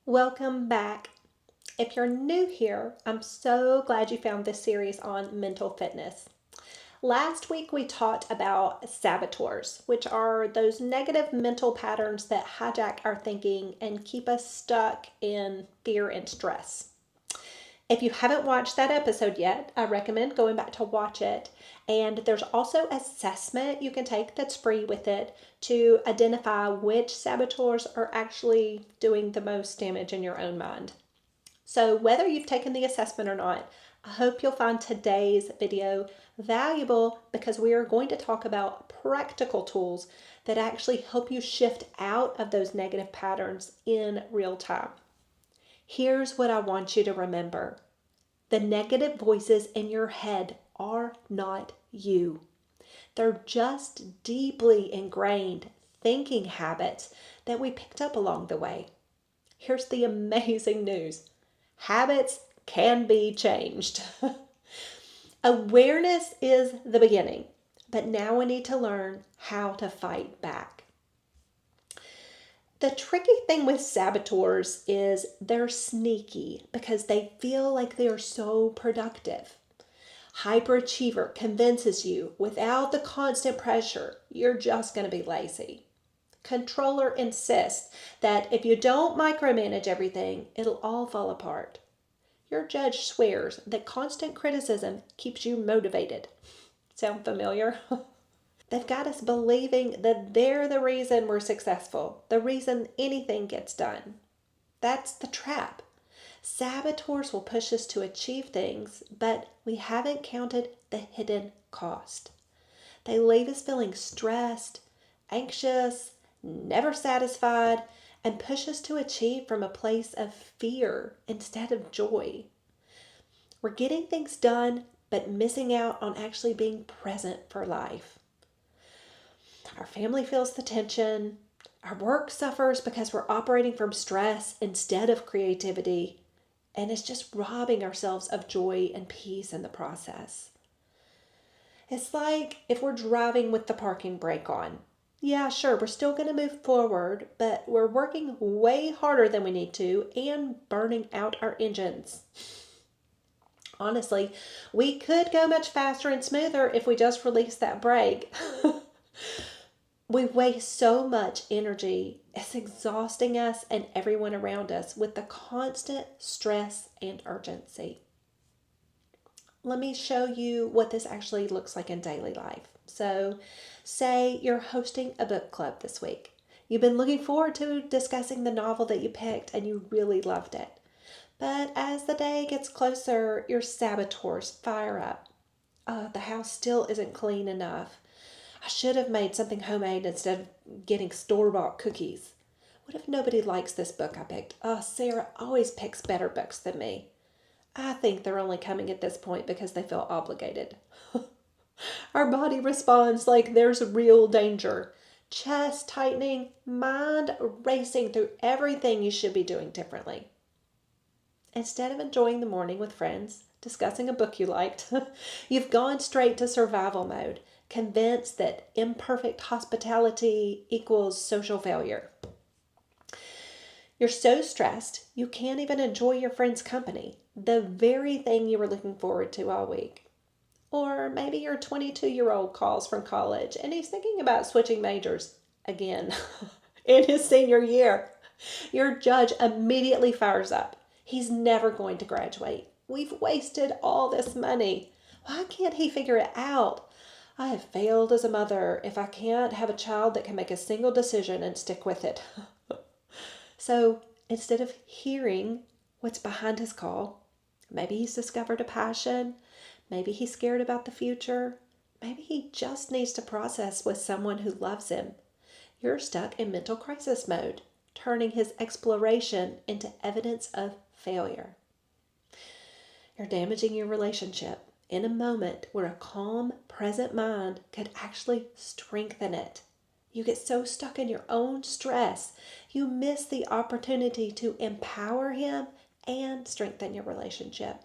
Welcome back. If you're new here, I'm so glad you found this series on mental fitness. Last week we talked about saboteurs, which are those negative mental patterns that hijack our thinking and keep us stuck in fear and stress. If you haven't watched that episode yet, I recommend going back to watch it. And there's also assessment you can take that's free with it to identify which saboteurs are actually doing the most damage in your own mind. So, whether you've taken the assessment or not, I hope you'll find today's video valuable because we are going to talk about practical tools that actually help you shift out of those negative patterns in real time. Here's what I want you to remember: the negative voices in your head are not you. They're just deeply ingrained thinking habits that we picked up along the way. Here's the amazing news: habits can be changed. Awareness is the beginning, but now we need to learn how to fight back. The tricky thing with saboteurs is they're sneaky because they feel like they are so productive. Hyperachiever convinces you without the constant pressure you're just going to be lazy. Controller insists that if you don't micromanage everything, it'll all fall apart. Your judge swears that constant criticism keeps you motivated. Sound familiar? They've got us believing that they're the reason we're successful, the reason anything gets done. That's the trap. Saboteurs will push us to achieve things, but we haven't counted the hidden cost. They leave us feeling stressed, anxious, never satisfied, and push us to achieve from a place of fear instead of joy. We're getting things done, but missing out on actually being present for life. Our family feels the tension. Our work suffers because we're operating from stress instead of creativity, and it's just robbing ourselves of joy and peace in the process. It's like if we're driving with the parking brake on. Yeah, sure, we're still going to move forward, but we're working way harder than we need to and burning out our engines. Honestly, we could go much faster and smoother if we just released that brake. We waste so much energy. It's exhausting us and everyone around us with the constant stress and urgency. Let me show you what this actually looks like in daily life. So, say you're hosting a book club this week. You've been looking forward to discussing the novel that you picked and you really loved it. But as the day gets closer, your saboteurs fire up. The house still isn't clean enough. I should have made something homemade instead of getting store-bought cookies. What if nobody likes this book I picked? Sarah always picks better books than me. I think they're only coming at this point because they feel obligated. Our body responds like there's real danger. Chest tightening, mind racing through everything you should be doing differently. Instead of enjoying the morning with friends, discussing a book you liked, you've gone straight to survival mode, convinced that imperfect hospitality equals social failure. You're so stressed, you can't even enjoy your friend's company, the very thing you were looking forward to all week. Or maybe your 22-year-old calls from college and he's thinking about switching majors again in his senior year. Your judge immediately fires up. He's never going to graduate. We've wasted all this money. Why can't he figure it out? I have failed as a mother if I can't have a child that can make a single decision and stick with it. So instead of hearing what's behind his call, maybe he's discovered a passion, maybe he's scared about the future, maybe he just needs to process with someone who loves him. You're stuck in mental crisis mode, turning his exploration into evidence of failure. You're damaging your relationship in a moment where a calm, present mind could actually strengthen it. You get so stuck in your own stress, you miss the opportunity to empower him and strengthen your relationship.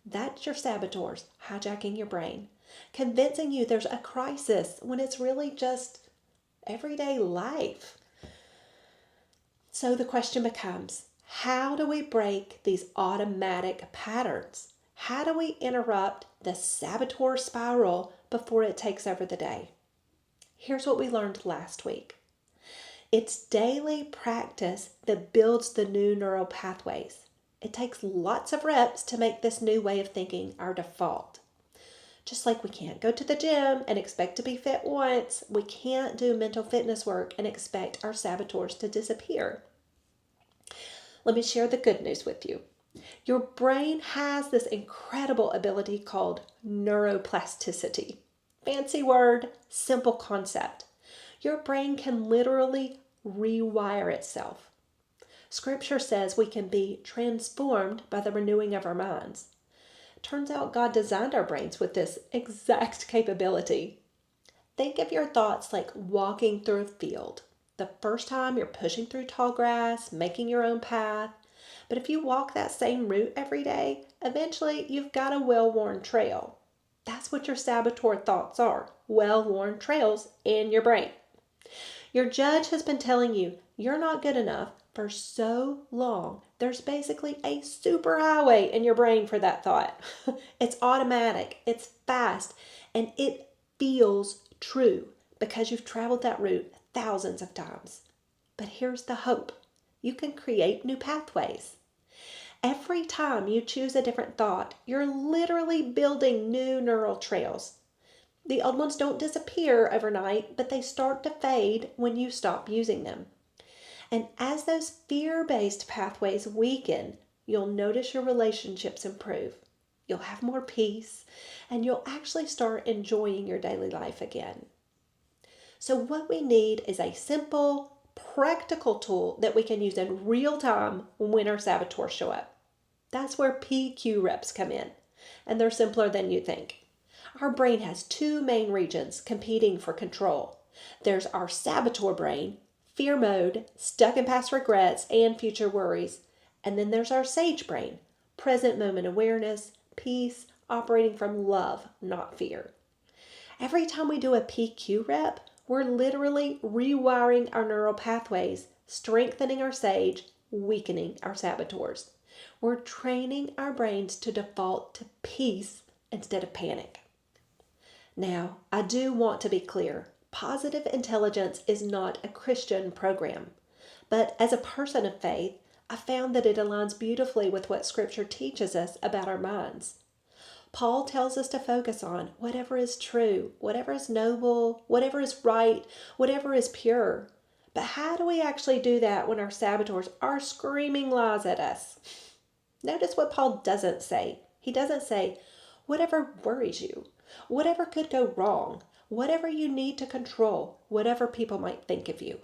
That's your saboteurs hijacking your brain, convincing you there's a crisis when it's really just everyday life. So the question becomes, how do we break these automatic patterns? How do we interrupt the saboteur spiral before it takes over the day? Here's what we learned last week. It's daily practice that builds the new neural pathways. It takes lots of reps to make this new way of thinking our default. Just like we can't go to the gym and expect to be fit once, we can't do mental fitness work and expect our saboteurs to disappear. Let me share the good news with you. Your brain has this incredible ability called neuroplasticity. Fancy word, simple concept. Your brain can literally rewire itself. Scripture says we can be transformed by the renewing of our minds. Turns out God designed our brains with this exact capability. Think of your thoughts like walking through a field. The first time you're pushing through tall grass, making your own path. But if you walk that same route every day, eventually you've got a well-worn trail. That's what your saboteur thoughts are, well-worn trails in your brain. Your judge has been telling you you're not good enough for so long. There's basically a superhighway in your brain for that thought. It's automatic, it's fast, and it feels true because you've traveled that route thousands of times. But here's the hope. You can create new pathways. Every time you choose a different thought, you're literally building new neural trails. The old ones don't disappear overnight, but they start to fade when you stop using them. And as those fear-based pathways weaken, you'll notice your relationships improve. You'll have more peace, and you'll actually start enjoying your daily life again. So what we need is a simple, practical tool that we can use in real time when our saboteurs show up. That's where PQ reps come in, and they're simpler than you think. Our brain has two main regions competing for control. There's our saboteur brain, fear mode, stuck in past regrets and future worries. And then there's our sage brain, present moment awareness, peace, operating from love, not fear. Every time we do a PQ rep, we're literally rewiring our neural pathways, strengthening our sage, weakening our saboteurs. We're training our brains to default to peace instead of panic. Now, I do want to be clear. Positive intelligence is not a Christian program. But as a person of faith, I found that it aligns beautifully with what Scripture teaches us about our minds. Paul tells us to focus on whatever is true, whatever is noble, whatever is right, whatever is pure. But how do we actually do that when our saboteurs are screaming lies at us? Notice what Paul doesn't say. He doesn't say, whatever worries you, whatever could go wrong, whatever you need to control, whatever people might think of you.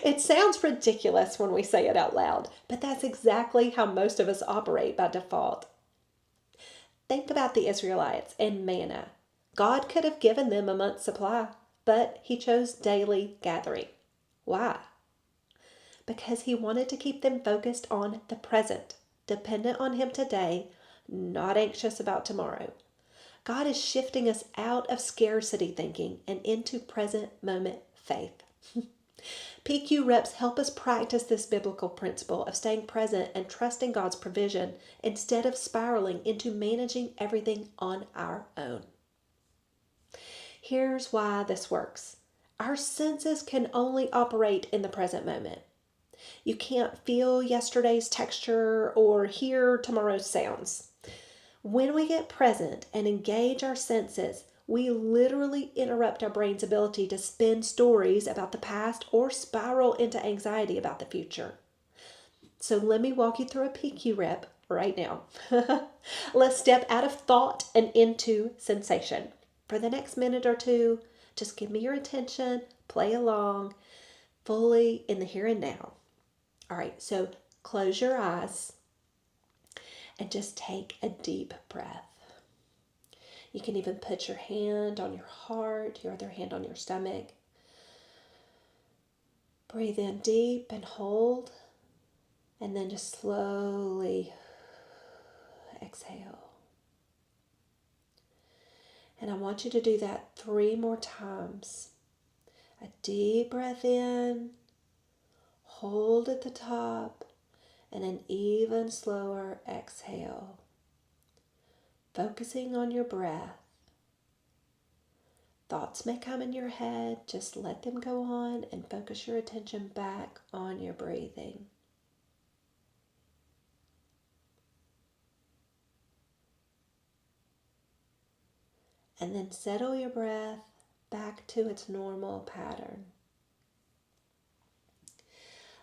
It sounds ridiculous when we say it out loud, but that's exactly how most of us operate by default. Think about the Israelites and manna. God could have given them a month's supply, but he chose daily gathering. Why? Because he wanted to keep them focused on the present, dependent on him today, not anxious about tomorrow. God is shifting us out of scarcity thinking and into present moment faith. PQ reps help us practice this biblical principle of staying present and trusting God's provision instead of spiraling into managing everything on our own. Here's why this works. Our senses can only operate in the present moment. You can't feel yesterday's texture or hear tomorrow's sounds. When we get present and engage our senses, we literally interrupt our brain's ability to spin stories about the past or spiral into anxiety about the future. So let me walk you through a PQ rep right now. Let's step out of thought and into sensation. For the next minute or two, just give me your attention, play along, fully in the here and now. All right, so close your eyes and just take a deep breath. You can even put your hand on your heart, your other hand on your stomach. Breathe in deep and hold, and then just slowly exhale. And I want you to do that 3 more times. A deep breath in, hold at the top, and an even slower exhale. Focusing on your breath. Thoughts may come in your head, just let them go on and focus your attention back on your breathing. And then settle your breath back to its normal pattern.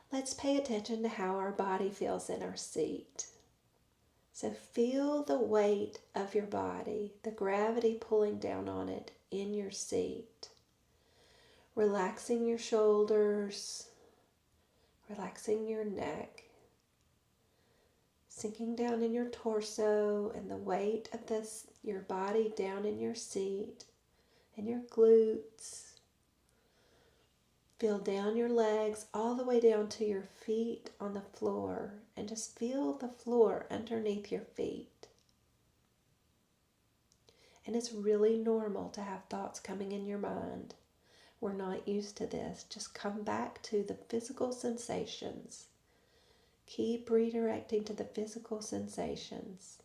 Let's pay attention to how our body feels in our seat. So feel the weight of your body, the gravity pulling down on it in your seat. Relaxing your shoulders, relaxing your neck, sinking down in your torso and the weight of your body down in your seat and your glutes. Feel down your legs all the way down to your feet on the floor, and just feel the floor underneath your feet. And it's really normal to have thoughts coming in your mind. We're not used to this. Just come back to the physical sensations. Keep redirecting to the physical sensations.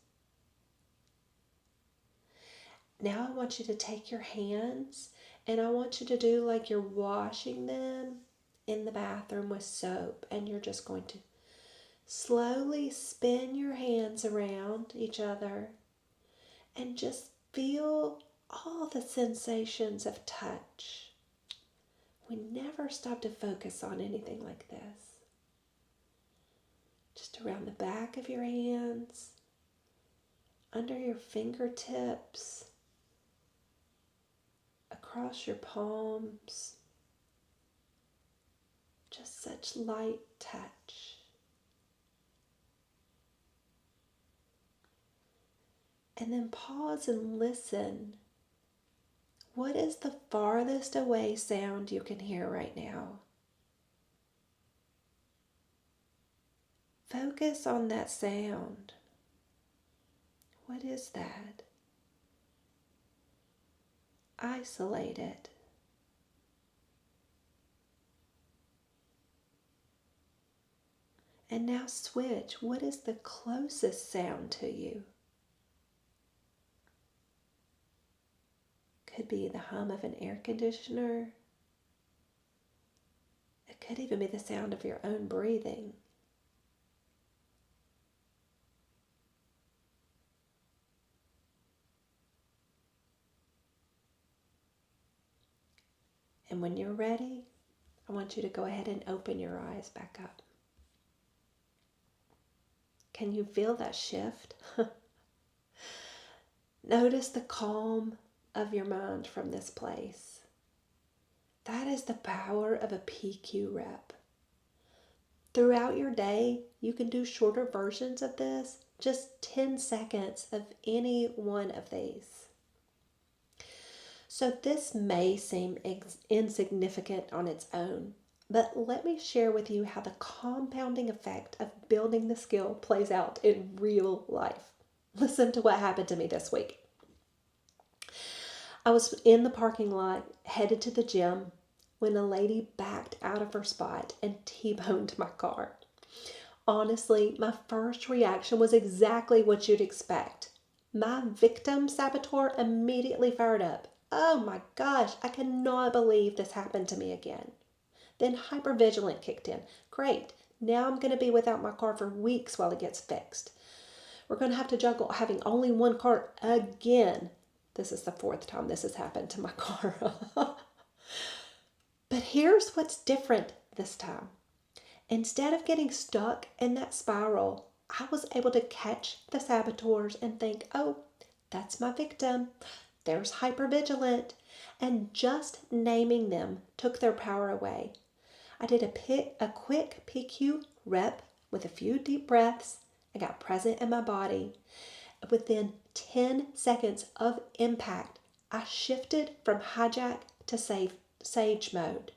Now I want you to take your hands and I want you to do like you're washing them in the bathroom with soap, and you're just going to slowly spin your hands around each other and just feel all the sensations of touch. We never stop to focus on anything like this. Just around the back of your hands, under your fingertips, across your palms. Just such light touch. And then pause and listen. What is the farthest away sound you can hear right now? Focus on that sound. What is that? Isolate it. And now switch. What is the closest sound to you? Could be the hum of an air conditioner. It could even be the sound of your own breathing. And when you're ready, I want you to go ahead and open your eyes back up. Can you feel that shift? Notice the calm of your mind from this place. That is the power of a PQ rep. Throughout your day, you can do shorter versions of this, just 10 seconds of any one of these. So this may seem insignificant on its own, but let me share with you how the compounding effect of building the skill plays out in real life. Listen to what happened to me this week. I was in the parking lot, headed to the gym, when a lady backed out of her spot and T-boned my car. Honestly, my first reaction was exactly what you'd expect. My victim saboteur immediately fired up. Oh my gosh, I cannot believe this happened to me again. Then hypervigilant kicked in. Great, now I'm going to be without my car for weeks while it gets fixed. We're going to have to juggle having only one car again. This is the 4th time this has happened to my car. But here's what's different this time. Instead of getting stuck in that spiral, I was able to catch the saboteurs and think, oh, that's my victim. There's hypervigilant. And just naming them took their power away. I did a quick PQ rep with a few deep breaths. I got present in my body. Within 10 seconds of impact, I shifted from hijack to sage mode.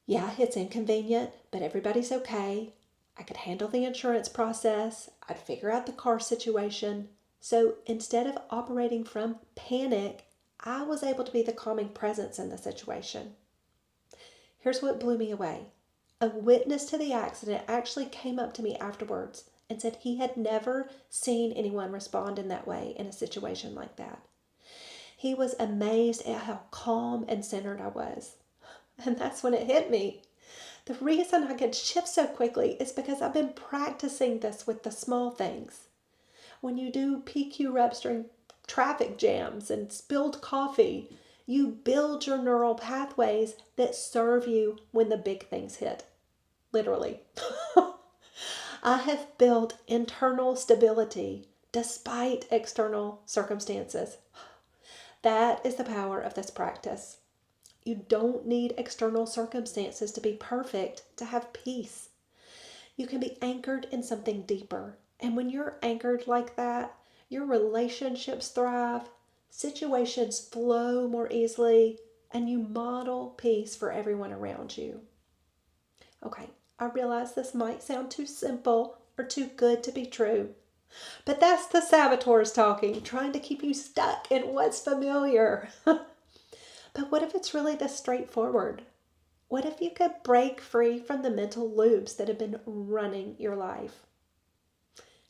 Yeah, it's inconvenient, but everybody's okay. I could handle the insurance process. I'd figure out the car situation. So instead of operating from panic, I was able to be the calming presence in the situation. Here's what blew me away. A witness to the accident actually came up to me afterwards and said he had never seen anyone respond in that way in a situation like that. He was amazed at how calm and centered I was. And that's when it hit me. The reason I could shift so quickly is because I've been practicing this with the small things. When you do PQ reps during traffic jams and spilled coffee, you build your neural pathways that serve you when the big things hit. Literally. I have built internal stability despite external circumstances. That is the power of this practice. You don't need external circumstances to be perfect to have peace. You can be anchored in something deeper. And when you're anchored like that, your relationships thrive, situations flow more easily, and you model peace for everyone around you. Okay, I realize this might sound too simple or too good to be true, but that's the saboteurs talking, trying to keep you stuck in what's familiar. But what if it's really this straightforward? What if you could break free from the mental loops that have been running your life?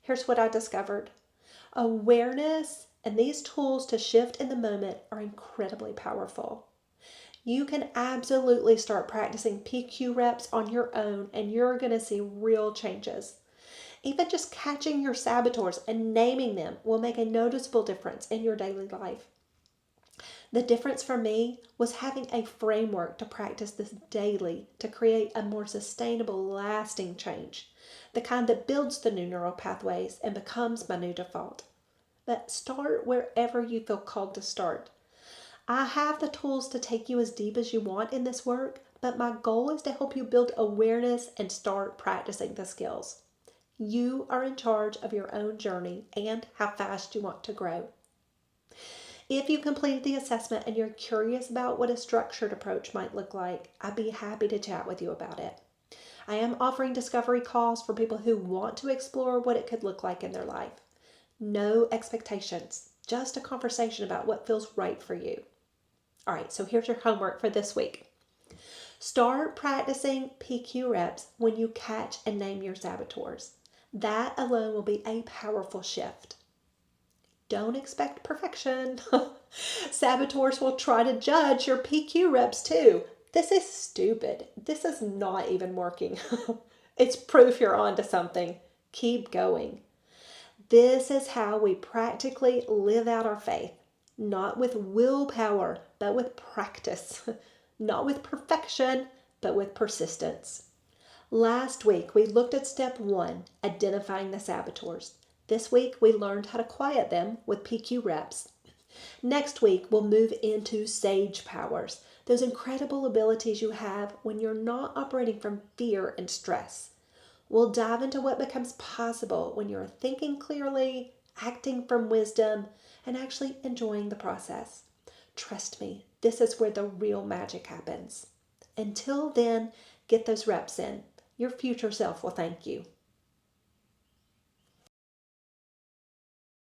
Here's what I discovered. Awareness and these tools to shift in the moment are incredibly powerful. You can absolutely start practicing PQ reps on your own and you're going to see real changes. Even just catching your saboteurs and naming them will make a noticeable difference in your daily life. The difference for me was having a framework to practice this daily to create a more sustainable, lasting change, the kind that builds the new neural pathways and becomes my new default. But start wherever you feel called to start. I have the tools to take you as deep as you want in this work, but my goal is to help you build awareness and start practicing the skills. You are in charge of your own journey and how fast you want to grow. If you completed the assessment and you're curious about what a structured approach might look like, I'd be happy to chat with you about it. I am offering discovery calls for people who want to explore what it could look like in their life. No expectations, just a conversation about what feels right for you. All right, so here's your homework for this week. Start practicing PQ reps when you catch and name your saboteurs. That alone will be a powerful shift. Don't expect perfection. Saboteurs will try to judge your PQ reps too. This is stupid. This is not even working. It's proof you're onto something. Keep going. This is how we practically live out our faith. Not with willpower, but with practice. Not with perfection, but with persistence. Last week, we looked at step 1, identifying the saboteurs. This week, we learned how to quiet them with PQ reps. Next week, we'll move into sage powers, those incredible abilities you have when you're not operating from fear and stress. We'll dive into what becomes possible when you're thinking clearly, acting from wisdom, and actually enjoying the process. Trust me, this is where the real magic happens. Until then, get those reps in. Your future self will thank you.